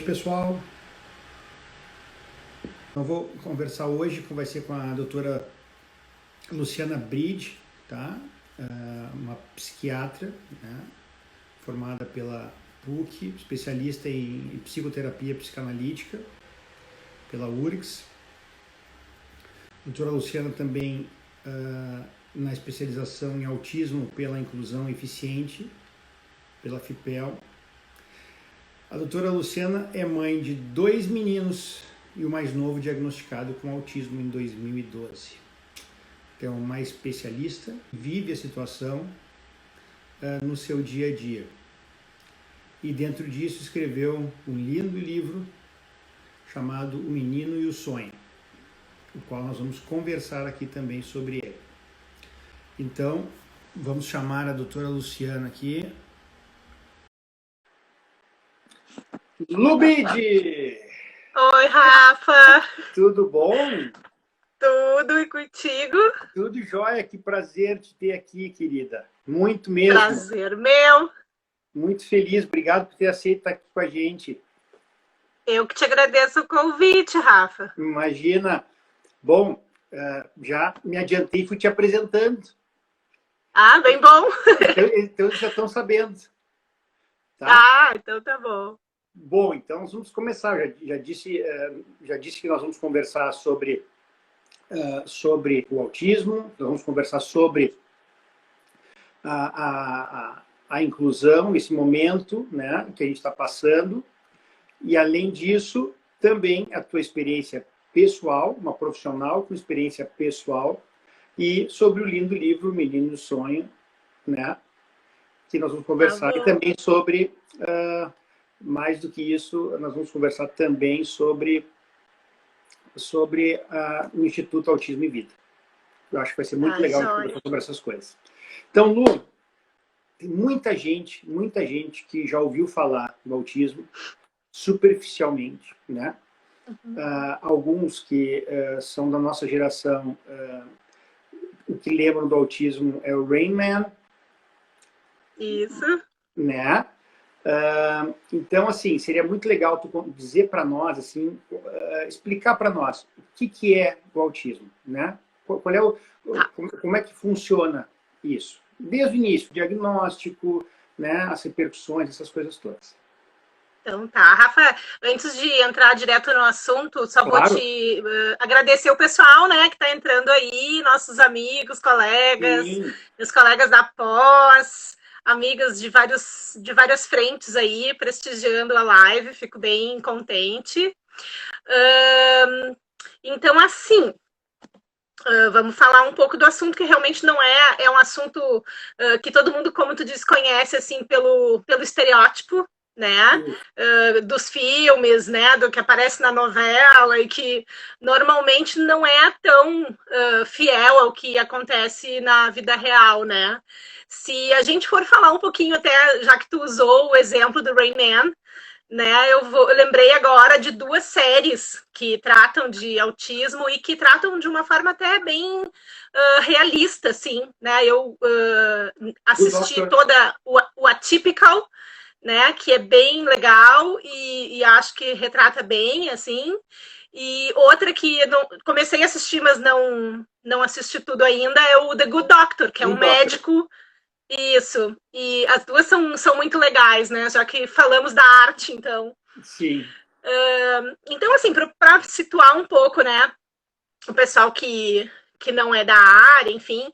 pessoal. Eu vou conversar hoje, vai ser com a doutora Luciana Bride, tá? Uma psiquiatra, né? Formada pela PUC, especialista em psicoterapia psicanalítica, pela URGS. Doutora Luciana também na especialização em autismo pela inclusão eficiente, pela FIPEL. A doutora Luciana é mãe de 2 meninos e o mais novo diagnosticado com autismo em 2012. Então, uma especialista, vive a situação no seu dia a dia. E dentro disso escreveu um lindo livro chamado O Menino e o Sonho, o qual nós vamos conversar aqui também sobre ele. Então, vamos chamar a doutora Luciana aqui. Lubide! Oi, Rafa! Tudo bom? Tudo e contigo? Tudo jóia, que prazer te ter aqui, querida. Muito mesmo. Prazer meu. Muito feliz, obrigado por ter aceito estar aqui com a gente. Eu que te agradeço o convite, Rafa. Imagina. Bom, já me adiantei e fui te apresentando. Ah, bem bom. Então já estão sabendo. Tá? Ah, então tá bom. Bom, então nós vamos começar. Já disse que nós vamos conversar sobre o autismo, nós vamos conversar sobre a inclusão nesse momento, né, que a gente está passando. E, além disso, também a tua experiência pessoal, uma profissional com experiência pessoal, e sobre o lindo livro Menino do Sonho, né, que nós vamos conversar. E também sobre... mais do que isso, nós vamos conversar também sobre o Instituto Autismo e Vida. Eu acho que vai ser muito legal conversar sobre essas coisas. Então, Lu, tem muita gente que já ouviu falar do autismo superficialmente, né? Uhum. Alguns que são da nossa geração, o que lembram do autismo é o Rain Man. Isso. Né? Então, assim, seria muito legal tu dizer para nós, assim, explicar para nós o que é o autismo, né? Qual é como é que funciona isso? Desde o início, o diagnóstico, né, as repercussões, essas coisas todas. Então tá, Rafa, antes de entrar direto no assunto, só claro. Vou te agradecer o pessoal, né, que está entrando aí, nossos amigos, colegas, Sim. Meus colegas da pós, amigas de várias frentes aí, prestigiando a live, fico bem contente. Então, assim, vamos falar um pouco do assunto que realmente não é um assunto que todo mundo, como tu disse, conhece, assim, pelo estereótipo, né, dos filmes, né, do que aparece na novela e que normalmente não é tão fiel ao que acontece na vida real, né. Se a gente for falar um pouquinho até, já que tu usou o exemplo do Rain Man, né, eu lembrei agora de 2 séries que tratam de autismo e que tratam de uma forma até bem realista, assim, né, eu assisti toda o Atypical, né, que é bem legal e acho que retrata bem, assim, e outra que eu comecei a assistir, mas não assisti tudo ainda, é o The Good Doctor, que é um médico. Isso, e as duas são muito legais, né, já que falamos da arte, então. Sim. Então, assim, para situar um pouco, né, o pessoal que não é da área, enfim,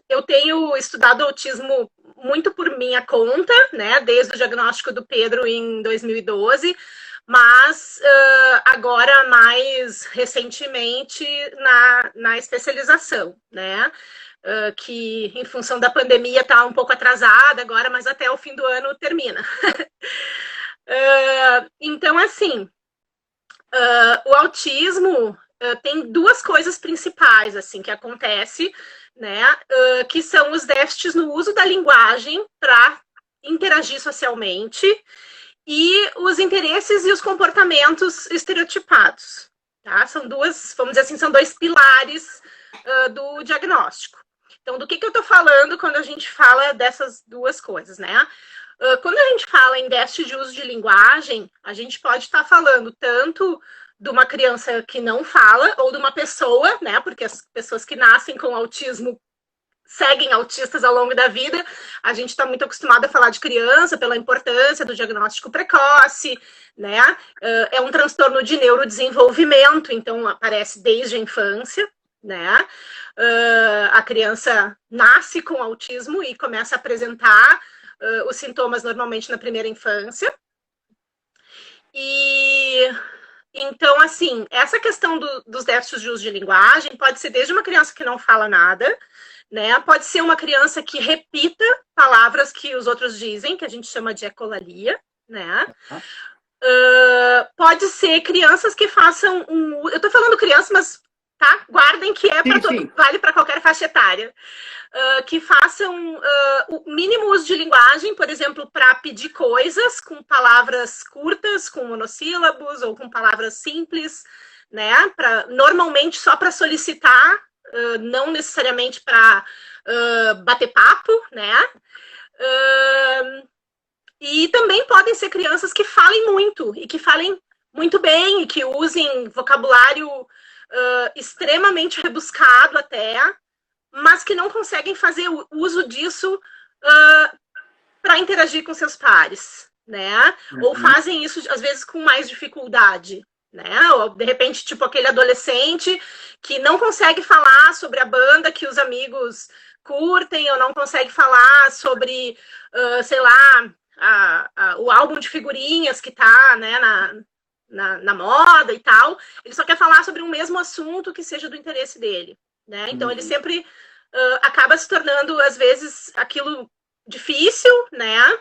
eu tenho estudado autismo muito por minha conta, né, desde o diagnóstico do Pedro em 2012, mas agora mais recentemente na especialização, né, que em função da pandemia está um pouco atrasada agora, mas até o fim do ano termina. Então, assim, o autismo tem 2 coisas principais, assim, que acontece, né, que são os déficits no uso da linguagem para interagir socialmente e os interesses e os comportamentos estereotipados, tá? São 2, vamos dizer assim, são 2 pilares do diagnóstico. Então, do que eu estou falando quando a gente fala dessas 2 coisas, né? Quando a gente fala em déficit de uso de linguagem, a gente pode estar falando tanto de uma criança que não fala ou de uma pessoa, né? Porque as pessoas que nascem com autismo seguem autistas ao longo da vida. A gente está muito acostumado a falar de criança pela importância do diagnóstico precoce, né? É um transtorno de neurodesenvolvimento, então aparece desde a infância, né? A criança nasce com autismo e começa a apresentar os sintomas normalmente na primeira infância. E então, assim, essa questão dos déficits de uso de linguagem pode ser desde uma criança que não fala nada, né? Pode ser uma criança que repita palavras que os outros dizem, que a gente chama de ecolalia, né? Pode ser crianças que façam um... Eu tô falando criança, mas tá? Guardem que é para todo, vale para qualquer faixa etária. Que façam o mínimo uso de linguagem, por exemplo, para pedir coisas com palavras curtas, com monossílabos ou com palavras simples, né? Normalmente só para solicitar, não necessariamente para bater papo, né? E também podem ser crianças que falem muito e que falem muito bem e que usem vocabulário extremamente rebuscado até, mas que não conseguem fazer uso disso para interagir com seus pares, né? Ou fazem isso, às vezes, com mais dificuldade, né? Ou, de repente, tipo, aquele adolescente que não consegue falar sobre a banda que os amigos curtem, ou não consegue falar sobre, sei lá, o álbum de figurinhas que tá, né, na moda e tal. Ele só quer falar sobre um mesmo assunto que seja do interesse dele, né? Então, ele sempre acaba se tornando, às vezes, aquilo difícil, né?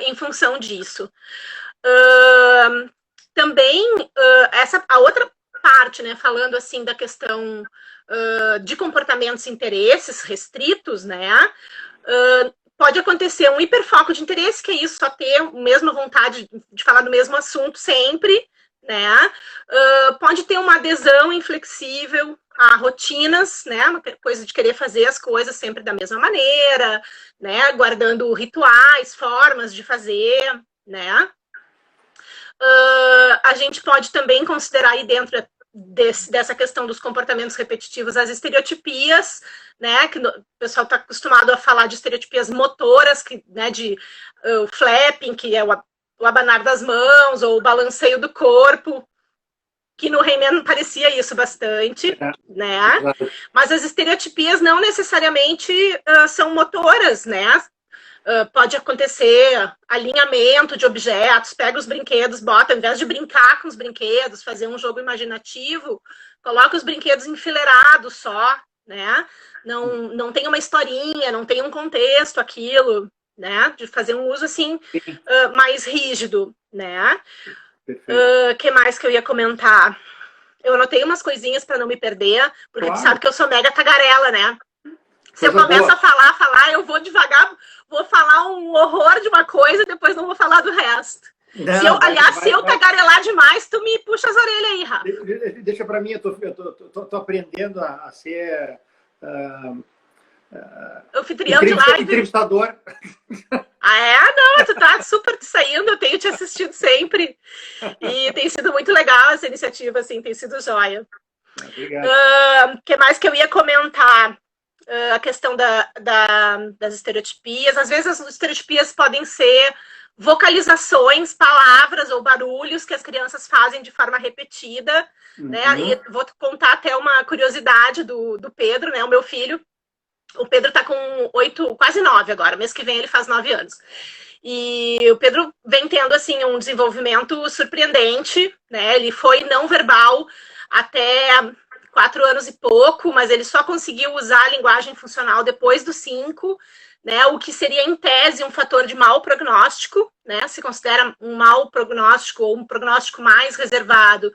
Em função disso. Também, a outra parte, né, falando assim da questão de comportamentos e interesses restritos, né? Pode acontecer um hiperfoco de interesse, que é isso, só ter a mesma vontade de falar do mesmo assunto sempre, né? Pode ter uma adesão inflexível a rotinas, né? Uma coisa de querer fazer as coisas sempre da mesma maneira, né? Guardando rituais, formas de fazer, né? A gente pode também considerar aí dentro dessa questão dos comportamentos repetitivos as estereotipias, né, que o pessoal está acostumado a falar de estereotipias motoras, que, né, de o flapping, que é o abanar das mãos, ou o balanceio do corpo, que no Rayman parecia isso bastante, né, mas as estereotipias não necessariamente são motoras, né. Pode acontecer alinhamento de objetos, pega os brinquedos, bota, ao invés de brincar com os brinquedos, fazer um jogo imaginativo, coloca os brinquedos enfileirados só, né? Não tem uma historinha, não tem um contexto aquilo, né? De fazer um uso assim mais rígido, né? Que mais que eu ia comentar? Eu anotei umas coisinhas para não me perder, porque tu sabe que eu sou mega tagarela, né? Se eu começo a falar, eu vou devagar, vou falar um horror de uma coisa, depois não vou falar do resto. Se eu tagarelar demais, tu me puxa as orelhas aí, Rafa. Deixa pra mim, eu tô aprendendo a ser... anfitrião de live. Entrevistador. Não, tu tá super te saindo, eu tenho te assistido sempre. E tem sido muito legal essa iniciativa, assim, tem sido joia. Obrigado. O que mais que eu ia comentar? A questão das estereotipias. Às vezes as estereotipias podem ser vocalizações, palavras ou barulhos que as crianças fazem de forma repetida, né? E vou contar até uma curiosidade do Pedro, né? O meu filho. O Pedro tá com 8, quase 9 agora. Mês que vem ele faz 9 anos. E o Pedro vem tendo, assim, um desenvolvimento surpreendente, né? Ele foi não verbal até 4 anos e pouco, mas ele só conseguiu usar a linguagem funcional depois dos 5, né, o que seria, em tese, um fator de mau prognóstico, né, se considera um mau prognóstico ou um prognóstico mais reservado,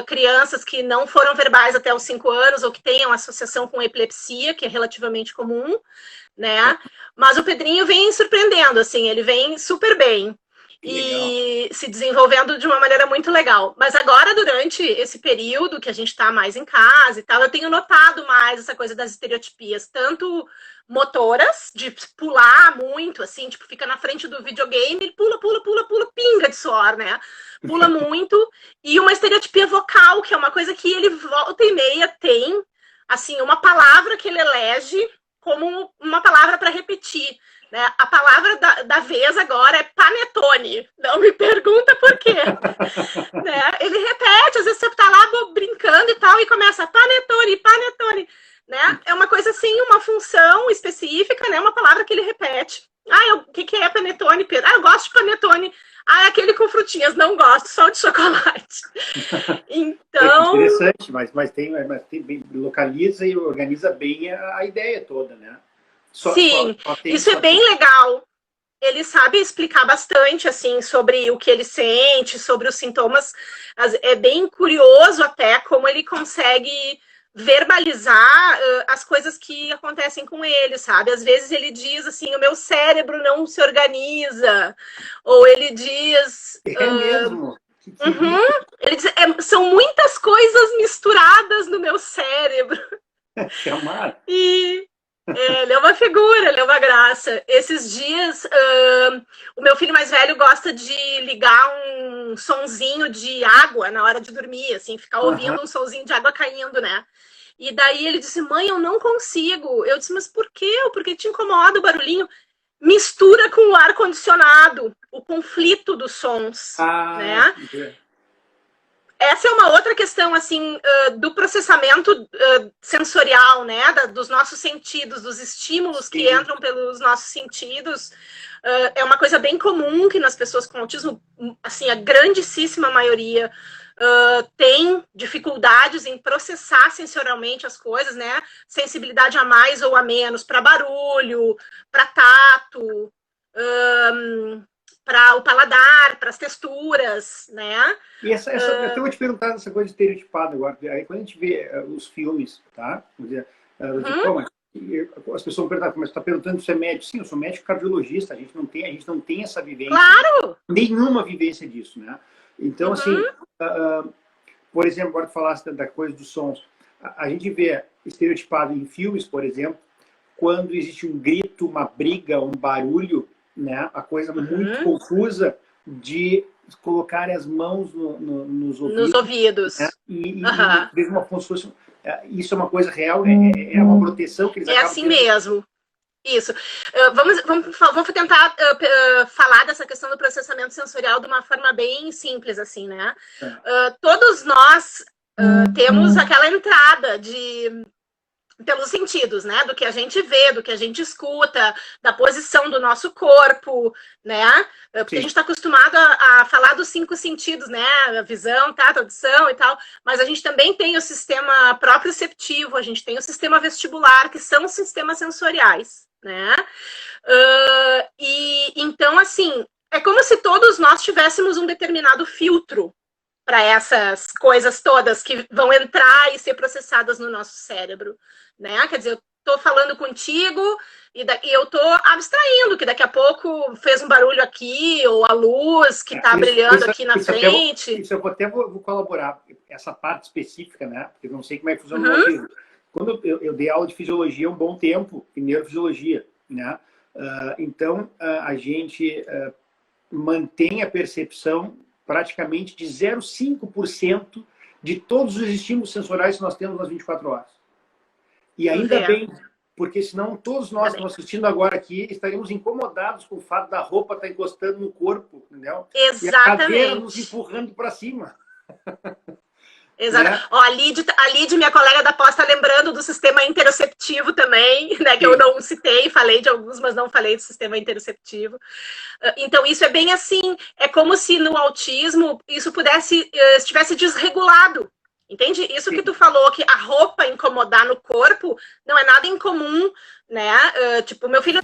crianças que não foram verbais até os 5 anos ou que tenham associação com epilepsia, que é relativamente comum, né, mas o Pedrinho vem surpreendendo, assim, ele vem super bem. e se desenvolvendo de uma maneira muito legal. Mas agora, durante esse período que a gente está mais em casa e tal, eu tenho notado mais essa coisa das estereotipias, tanto motoras, de pular muito, assim, tipo, fica na frente do videogame, pula, pinga de suor, né? Pula muito. E uma estereotipia vocal, que é uma coisa que ele volta e meia tem, assim, uma palavra que ele elege como uma palavra para repetir. Né? A palavra da vez agora é panetone. Não me pergunta por quê. Né? Ele repete, às vezes você tá lá brincando e tal, e começa panetone, panetone. Né? É uma coisa assim, uma função específica, né? Uma palavra que ele repete. O que é panetone, Pedro? Eu gosto de panetone. É aquele com frutinhas. Não gosto, só de chocolate. Então... É interessante, mas tem localiza e organiza bem a ideia toda, né? Sim, isso é bem legal. Ele sabe explicar bastante, assim, sobre o que ele sente, sobre os sintomas. É bem curioso até como ele consegue verbalizar as coisas que acontecem com ele, sabe? Às vezes ele diz assim, o meu cérebro não se organiza. Ou ele diz... mesmo? Ele diz, são muitas coisas misturadas no meu cérebro. E... ele é uma figura, ele é uma graça. Esses dias, o meu filho mais velho gosta de ligar um sonzinho de água na hora de dormir, assim, ficar ouvindo um sonzinho de água caindo, né? E daí ele disse, mãe, eu não consigo. Eu disse, mas por quê? Porque te incomoda o barulhinho? Mistura com o ar-condicionado, o conflito dos sons, né? Essa é uma outra questão, assim, do processamento sensorial, né? Dos nossos sentidos, dos estímulos que entram pelos nossos sentidos. É uma coisa bem comum que nas pessoas com autismo, assim, a grandíssima maioria tem dificuldades em processar sensorialmente as coisas, né? Sensibilidade a mais ou a menos para barulho, para tato, para o paladar, para as texturas, né? E eu vou te perguntar essa coisa de estereotipado agora. Aí quando a gente vê os filmes, tá? Vamos dizer, as pessoas vão perguntar, mas você está perguntando se é médico? Sim, eu sou médico cardiologista, a gente não tem essa vivência. Claro! Nenhuma vivência disso, né? Então, assim, por exemplo, agora que falasse da coisa dos sons, a gente vê estereotipado em filmes, por exemplo, quando existe um grito, uma briga, um barulho, né? A coisa muito confusa de colocar as mãos nos ouvidos. Né? E mesmo uma função, isso é uma coisa real, é uma proteção que eles acabam assim tendo. Mesmo. Isso. Vamos tentar falar dessa questão do processamento sensorial de uma forma bem simples, assim, né? Todos nós temos aquela entrada pelos sentidos, né? Do que a gente vê, do que a gente escuta, da posição do nosso corpo, né? Porque a gente está acostumado a falar dos 5 sentidos, né? A visão, tato, audição e tal, mas a gente também tem o sistema proprioceptivo, a gente tem o sistema vestibular, que são sistemas sensoriais, né? E então, assim, é como se todos nós tivéssemos um determinado filtro para essas coisas todas que vão entrar e ser processadas no nosso cérebro, né? Quer dizer, eu tô falando contigo e eu tô abstraindo, que daqui a pouco fez um barulho aqui, ou a luz que tá brilhando aqui na frente. Isso eu até vou colaborar, essa parte específica, né? Porque eu não sei como é que funciona o autismo. Quando eu dei aula de fisiologia um bom tempo, em neurofisiologia, né? Então, a gente mantém a percepção praticamente de 0,5% de todos os estímulos sensoriais que nós temos nas 24 horas. E ainda bem, porque senão todos nós que estamos assistindo agora aqui estaríamos incomodados com o fato da roupa estar encostando no corpo, entendeu? Exatamente. E a cadeira nos empurrando para cima. Exato. Né? Ó, a Lid, minha colega da pós, está lembrando do sistema interoceptivo também, né? Que eu não citei, falei de alguns, mas não falei do sistema interoceptivo. Então, isso é bem assim, é como se no autismo isso estivesse desregulado. Entende? Isso que tu falou, que a roupa incomodar no corpo não é nada incomum, né? Tipo, meu filho